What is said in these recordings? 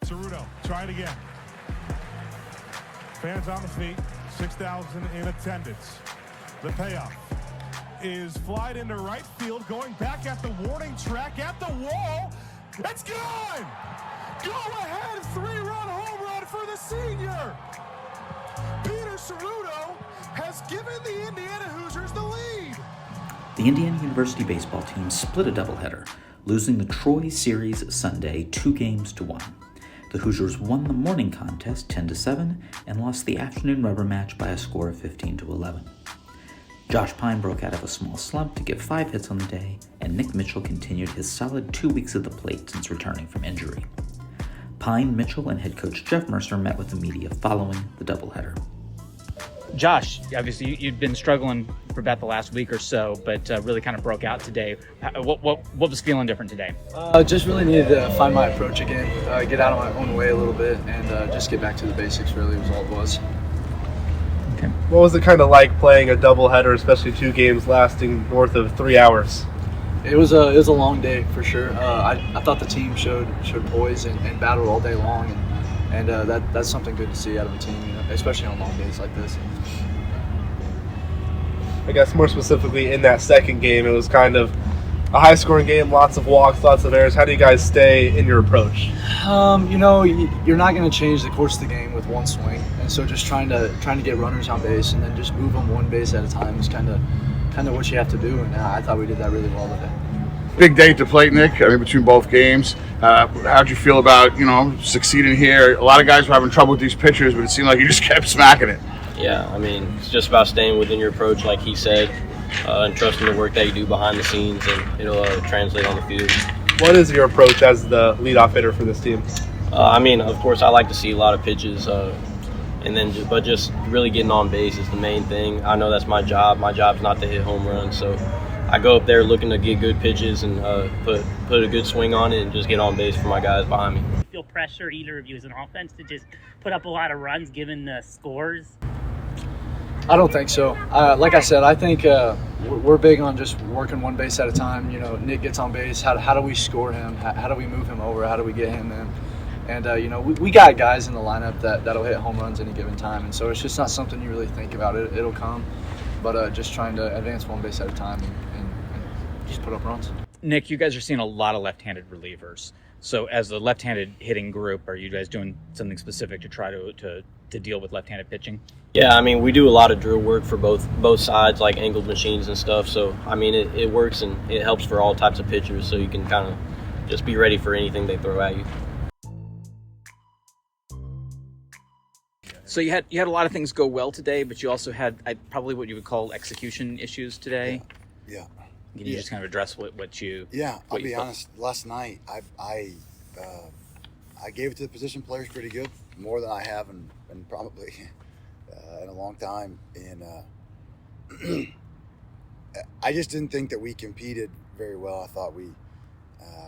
Ceruto, try it again. Fans on the feet, 6,000 in attendance. The payoff is flied into right field, going back at the warning track, at the wall. It's gone! Go ahead, 3-run home run for the senior. Peter Ceruto has given the Indiana Hoosiers the lead. The Indiana University baseball team split a doubleheader, losing the Troy Series Sunday 2-1. The Hoosiers won the morning contest 10-7 and lost the afternoon rubber match by a score of 15-11. Josh Pyne broke out of a small slump to give 5 hits on the day, and Nick Mitchell continued his solid 2 weeks at the plate since returning from injury. Pyne, Mitchell, and head coach Jeff Mercer met with the media following the doubleheader. Josh, obviously you'd been struggling for about the last week or so, but really kind of broke out today. What was feeling different today? Just really needed to find my approach again, get out of my own way a little bit, and just get back to the basics. Really was all it was. Okay. What was it kind of like playing a doubleheader, especially 2 games lasting north of 3 hours? It was a long day for sure. I thought the team showed poise and battled all day long, and that's something good to see out of a team, especially on long days like this. I guess more specifically in that second game, it was kind of a high-scoring game, lots of walks, lots of errors. How do you guys stay in your approach? You're not going to change the course of the game with one swing, and so just trying to get runners on base and then just move them one base at a time is kind of what you have to do, and I thought we did that really well today. Big day to plate, Nick. Between both games, how'd you feel about succeeding here? A lot of guys were having trouble with these pitchers, but it seemed like you just kept smacking it. Yeah, it's just about staying within your approach, like he said, and trusting the work that you do behind the scenes, and it'll translate on the field. What is your approach as the leadoff hitter for this team? Of course, I like to see a lot of pitches, but just really getting on base is the main thing. I know that's my job. My job's not to hit home runs, so I go up there looking to get good pitches and put a good swing on it and just get on base for my guys behind me. Do you feel pressure, either of you, as an offense, to just put up a lot of runs given the scores? I don't think so. Like I said, I think we're big on just working one base at a time. Nick gets on base. How do we score him? How do we move him over? How do we get him in? And we got guys in the lineup that'll hit home runs any given time. And so it's just not something you really think about. It'll come, but just trying to advance one base at a time and just put up runs. Nick, you guys are seeing a lot of left-handed relievers. So as the left-handed hitting group, are you guys doing something specific to try to deal with left-handed pitching? Yeah, we do a lot of drill work for both sides, like angled machines and stuff. So, it works and it helps for all types of pitchers, so you can kind of just be ready for anything they throw at you. So you had a lot of things go well today, but you also had probably what you would call execution issues today. Yeah. Can you just kind of address what you? Yeah, I'll be honest. Last night, I gave it to the position players pretty good, more than I have in probably in a long time. And I just didn't think that we competed very well. I thought we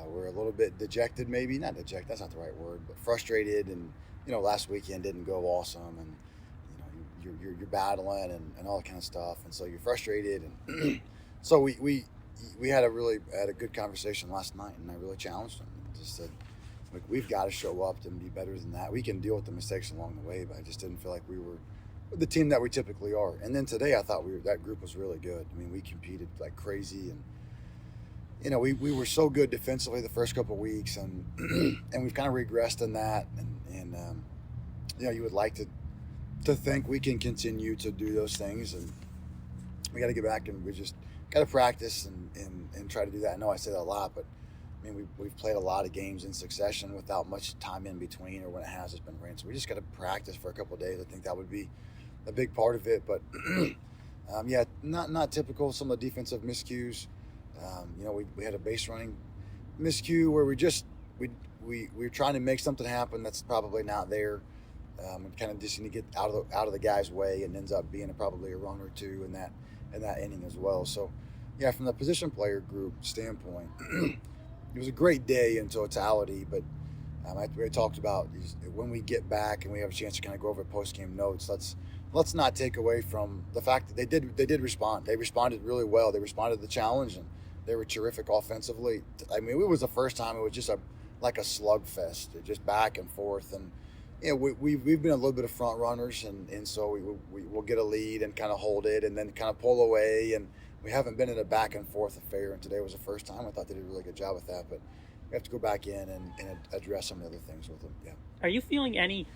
were a little bit dejected, maybe not dejected. That's not the right word, but frustrated. And last weekend didn't go awesome, and you're battling and all that kind of stuff, and so you're frustrated. And so we had a good conversation last night, and I really challenged them. Just said, we've got to show up and be better than that. We can deal with the mistakes along the way, but I just didn't feel like we were the team that we typically are. And then today, I thought that group was really good. We competed like crazy, and we were so good defensively the first couple of weeks, and and we've kind of regressed in that. And you would like to think we can continue to do those things, and we got to get back and we just got to practice and try to do that. I know I say that a lot, but we've played a lot of games in succession without much time in between, or when it has, it's been rain. So we just got to practice for a couple of days. I think that would be a big part of it. But not typical. Some of the defensive miscues. We had a base running miscue where we're trying to make something happen that's probably not there. Kind of just need to get out of the guy's way, and ends up being probably a run or two in that inning as well. So, yeah, from the position player group standpoint, it was a great day in totality. But we talked about when we get back and we have a chance to kind of go over postgame notes. Let's not take away from the fact that they did respond. They responded really well. They responded to the challenge, and they were terrific offensively. It was the first time. It was just like a slugfest, just back and forth. And we've been a little bit of front runners, and so we'll get a lead and kind of hold it and then kind of pull away. And we haven't been in a back and forth affair, and today was the first time. I thought they did a really good job with that, but we have to go back in and address some of the other things with them. Yeah. Are you feeling any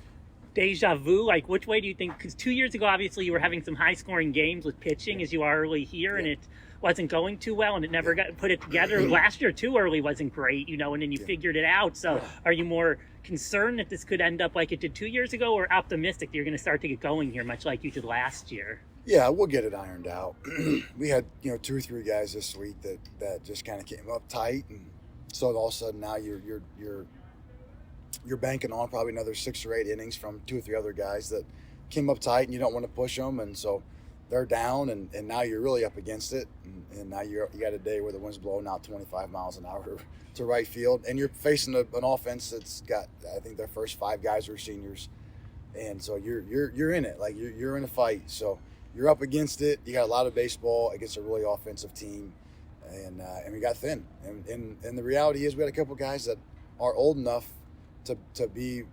deja vu? Like, which way do you think? Because 2 years ago, obviously, you were having some high-scoring games with pitching as you are early here, and it wasn't going too well, and it never got put it together. Last year, too early wasn't great, and then you figured it out. So are you more concerned that this could end up like it did 2 years ago, or optimistic that you're going to start to get going here, much like you did last year? Yeah, we'll get it ironed out. We had 2 or 3 guys this week that just kind of came up tight, and so all of a sudden now you're banking on probably another 6 or 8 innings from 2 or 3 other guys that came up tight, and you don't want to push them, and so they're down, and now you're really up against it, and now you got a day where the wind's blowing out 25 miles an hour to right field, and you're facing an offense that's got, I think their first 5 guys are seniors, and so you're in it, like you're in a fight, so you're up against it. You got a lot of baseball against a really offensive team, and we got thin, and the reality is we had a couple guys that are old enough to be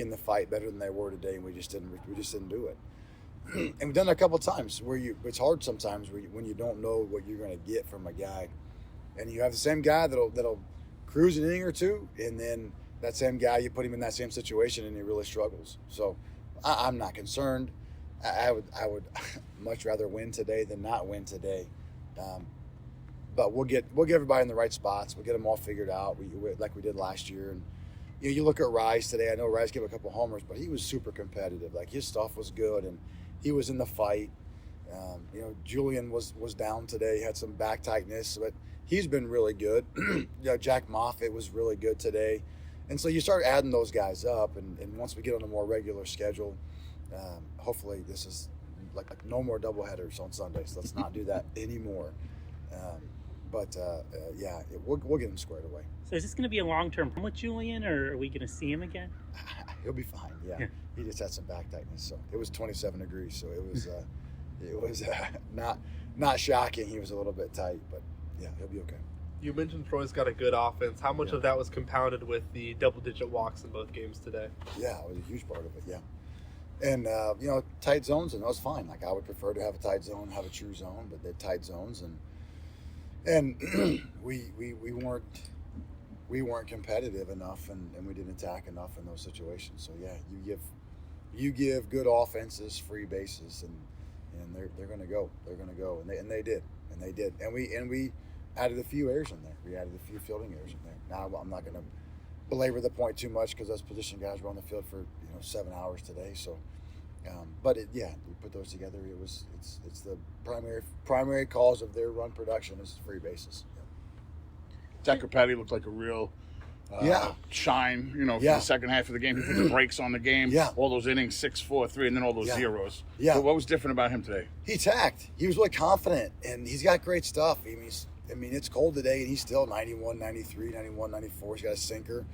in the fight better than they were today, and we just didn't do it. And we've done it a couple of times where it's hard sometimes when you don't know what you're going to get from a guy, and you have the same guy that'll cruise an inning or two, and then that same guy, you put him in that same situation and he really struggles. So I'm not concerned. I would much rather win today than not win today. But we'll get everybody in the right spots. We'll get them all figured out, like we did last year. And you look at Rice today. I know Rice gave a couple homers, but he was super competitive. Like, his stuff was good, and he was in the fight. Julian was down today, had some back tightness, but he's been really good. Jack Moffitt was really good today. And so you start adding those guys up, and once we get on a more regular schedule, hopefully this is like no more doubleheaders on Sundays. Let's not do that anymore. We'll get him squared away. So is this going to be a long-term with Julian, or are we going to see him again? He'll be fine. Yeah. He just had some back tightness. So it was 27 degrees. So it was not shocking. He was a little bit tight, but yeah, he'll be okay. You mentioned Troy's got a good offense. How much of that was compounded with the double-digit walks in both games today? Yeah, it was a huge part of it. Yeah. And, tight zones, and that was fine. Like, I would prefer to have a tight zone, have a true zone, but they're tight zones. And we weren't competitive enough, and we didn't attack enough in those situations. So, yeah, you give good offenses free bases, and they're going to go. They're going to go. And they did. And we added a few errors in there. We added a few fielding errors in there. Now, I'm not going to belabor the point too much because those position guys were on the field for 7 hours today. So, we put those together. It's the primary cause of their run production is free bases. Decker Petty looked like a real shine. For the second half of the game, he put the brakes on the game. Yeah. All those innings, 6-4-3, and then all those zeros. Yeah. So what was different about him today? He attacked. He was really confident, and he's got great stuff. I mean, it's cold today, and he's still 91, 93, 91, 94. He's got a sinker.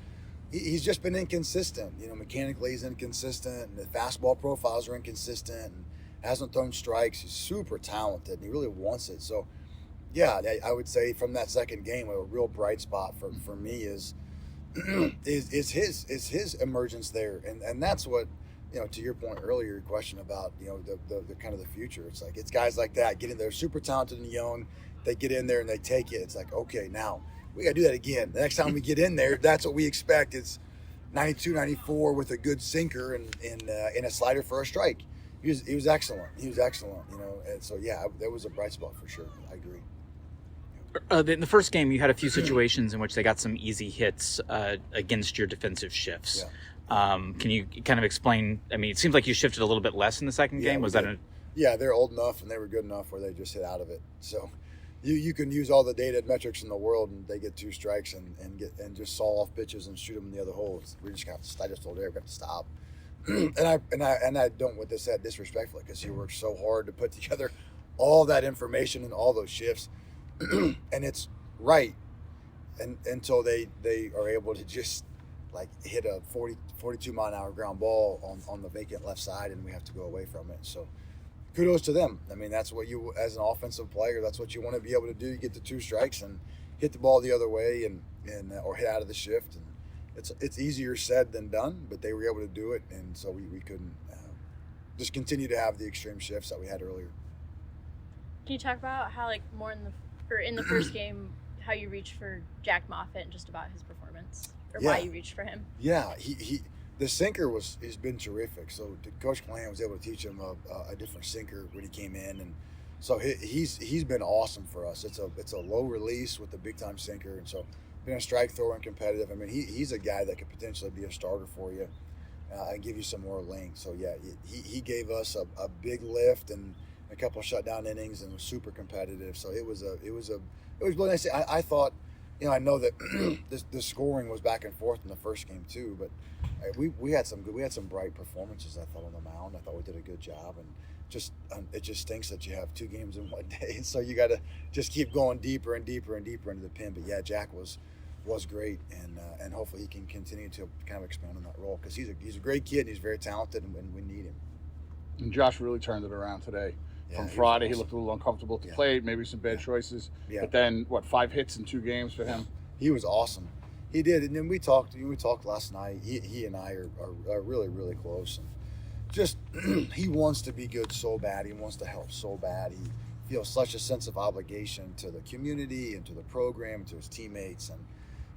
He's just been inconsistent. Mechanically he's inconsistent, and the fastball profiles are inconsistent, and hasn't thrown strikes. He's super talented, and he really wants it. So, yeah, I would say from that second game, a real bright spot for me is his emergence there, and that's what, to your point earlier, your question about the kind of the future. It's like it's guys like that get in there, super talented and young. They get in there and they take it. It's like, okay, now we got to do that again. The next time we get in there, that's what we expect. It's 92, 94 with a good sinker and a slider for a strike. He was excellent. And so, yeah, that was a bright spot for sure. I agree. In the first game, you had a few situations in which they got some easy hits against your defensive shifts. Yeah. Can you kind of explain? I mean, it seems like you shifted a little bit less in the second game. Was that Yeah, they're old enough and they were good enough where they just hit out of it. So you can use all the data and metrics in the world, and they get 2 strikes and just saw off pitches and shoot them in the other hole. We just I just told Eric, we have to stop. and I don't want this said disrespectfully, because he worked so hard to put together all that information and all those shifts, and it's right. And until they are able to just like hit a 42 mile an hour ground ball on the vacant left side, and we have to go away from it. So kudos to them. I mean, that's what you, as an offensive player, that's what you want to be able to do. You get the 2 strikes and hit the ball the other way and or hit out of the shift. it's easier said than done, but they were able to do it, and so we couldn't just continue to have the extreme shifts that we had earlier. Can you talk about how, like, more in the first game, how you reached for Jack Moffitt and just about his performance, or why you reached for him? Yeah, he the sinker has been terrific. So Coach Callahan was able to teach him a different sinker when he came in, and so he's been awesome for us. It's a low release with a big time sinker, and so being a strike thrower and competitive. I mean, he's a guy that could potentially be a starter for you and give you some more length. So yeah, he gave us a big lift and a couple of shutdown innings and was super competitive. So it was really nice. I thought, I know that the scoring was back and forth in the first game too, but we had some bright performances. I thought on the mound. I thought we did a good job, and it just stinks that you have 2 games in one day, and so you got to just keep going deeper and deeper and deeper into the pen. But yeah, Jack was great, and hopefully he can continue to kind of expand on that role, because he's a great kid and he's very talented, and we need him. And Josh really turned it around today. From Friday, he looked a little uncomfortable at the plate, maybe some bad choices. Yeah. But then, 5 hits in 2 games for him? He was awesome. He did. And then we talked last night. He and I are really, really close. And just, he wants to be good so bad. He wants to help so bad. He feels such a sense of obligation to the community and to the program and to his teammates. And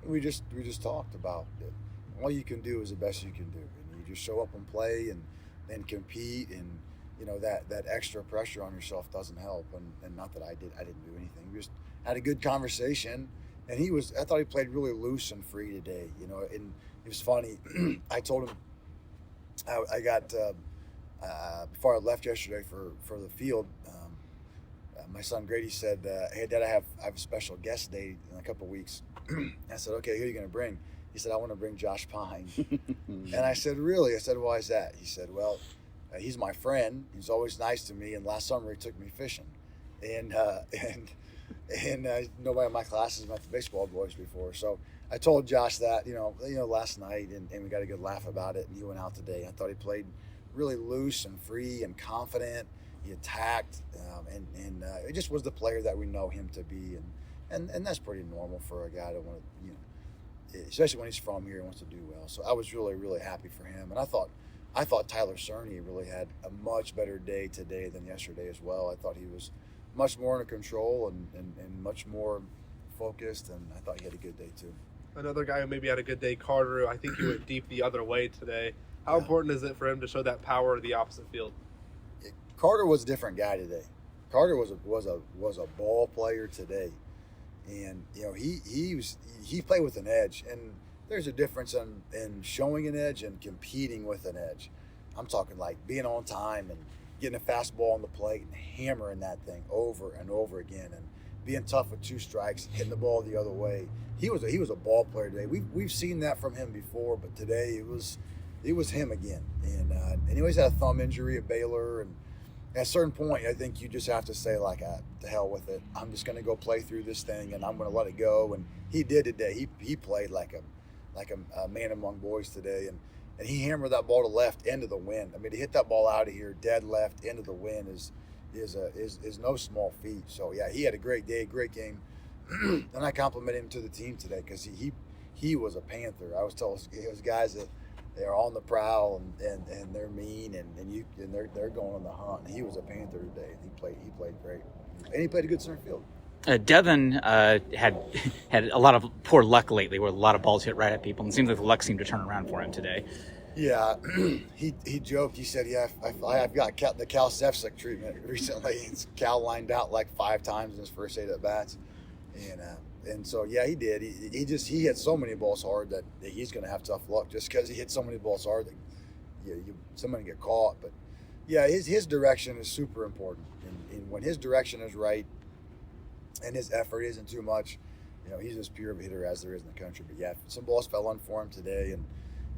we just talked about it. All you can do is the best you can do. And you just show up and play and compete, and that extra pressure on yourself doesn't help. And not that I didn't do anything. We just had a good conversation, and I thought he played really loose and free today, and it was funny. I told him, I got, before I left yesterday for the field, my son Grady said, hey Dad, I have a special guest day in a couple weeks. I said, okay, who are you going to bring? He said, I want to bring Josh Pyne. And I said, really? I said, why is that? He said, well, he's my friend. He's always nice to me. And last summer he took me fishing, and nobody in my class has met the baseball boys before. So I told Josh that, last night, and we got a good laugh about it. And he went out today. I thought he played really loose and free and confident. He attacked, and it just was the player that we know him to be. And that's pretty normal for a guy to want to, especially when he's from here and wants to do well. So I was really, really happy for him. And I thought Tyler Cerny really had a much better day today than yesterday as well. I thought he was much more under control and much more focused, and I thought he had a good day too. Another guy who maybe had a good day, Carter. I think he went deep the other way today. How important is it for him to show that power to the opposite field? Carter was a different guy today. Carter was a ball player today, and he played with an edge. And there's a difference in showing an edge and competing with an edge. I'm talking like being on time and getting a fastball on the plate and hammering that thing over and over again, and being tough with 2 strikes, hitting the ball the other way. He was a ball player today. We've seen that from him before, but today it was him again. And he always had a thumb injury at Baylor, and at a certain point, I think you just have to say, like, to hell with it. I'm just going to go play through this thing, and I'm going to let it go. And he did today. He played like a man among boys today, and he hammered that ball to left into the wind. I mean, to hit that ball out of here dead left into the wind is no small feat. So yeah, he had a great day, great game, and I complimented him to the team today, because he was a Panther. I was told those guys that they're on the prowl and they're mean and they're going on the hunt. And he was a Panther today. He played great, and he played a good center field. Devin had a lot of poor luck lately, where a lot of balls hit right at people, and it seems like the luck seemed to turn around for him today. Yeah, he joked. He said, "Yeah, I've got the Cal Sefcik treatment recently." Cal lined out like 5 times in his first 8 at bats, and so yeah, he did. He hit so many balls hard that he's going to have tough luck, just because he hit so many balls hard that somebody get caught. But yeah, his direction is super important, and when his direction is right, and his effort isn't too much, he's as pure of a hitter as there is in the country. But yeah, some balls fell on for him today,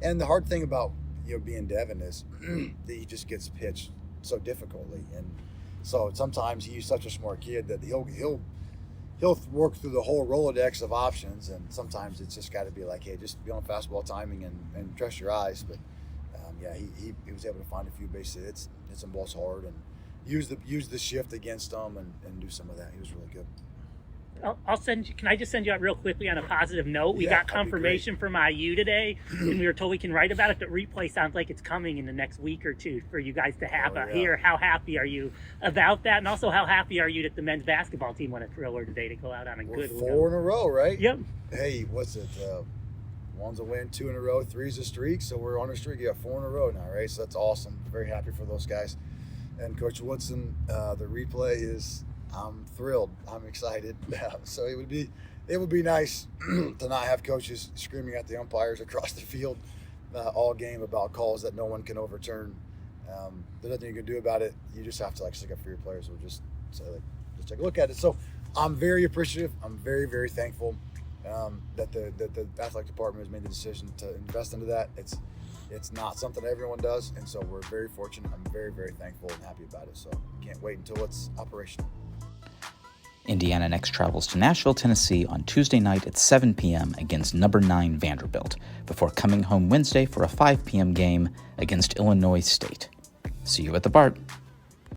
and the hard thing about being Devin is that he just gets pitched so difficultly, and so sometimes he's such a smart kid that he'll work through the whole Rolodex of options, and sometimes it's just got to be like, hey, just be on fastball timing and trust your eyes. But yeah, he was able to find a few base hits, hit some balls hard, and use the shift against them and do some of that. He was really good. I'll send you. Can I just send you out real quickly on a positive note? We got confirmation from IU today, and we were told we can write about it. The replay sounds like it's coming in the next week or two for you guys to have here. How happy are you about that? And also, how happy are you that the men's basketball team won a thriller today to go out on a good 4 in a row, right? Yep. Hey, what's it? One's a win, 2 in a row, 3's a streak. So we're on a streak. You got 4 in a row now, right? So that's awesome. Very happy for those guys. And Coach Woodson, the replay is. I'm thrilled. I'm excited. So it would be nice to not have coaches screaming at the umpires across the field all game about calls that no one can overturn. There's nothing you can do about it. You just have to stick up for your players. Or just say just take a look at it. So I'm very appreciative. I'm very, very thankful that the athletic department has made the decision to invest into that. It's not something everyone does, and so we're very fortunate. I'm very, very thankful and happy about it. So can't wait until it's operational. Indiana next travels to Nashville, Tennessee on Tuesday night at 7 p.m. against number 9 Vanderbilt, before coming home Wednesday for a 5 p.m. game against Illinois State. See you at the BART.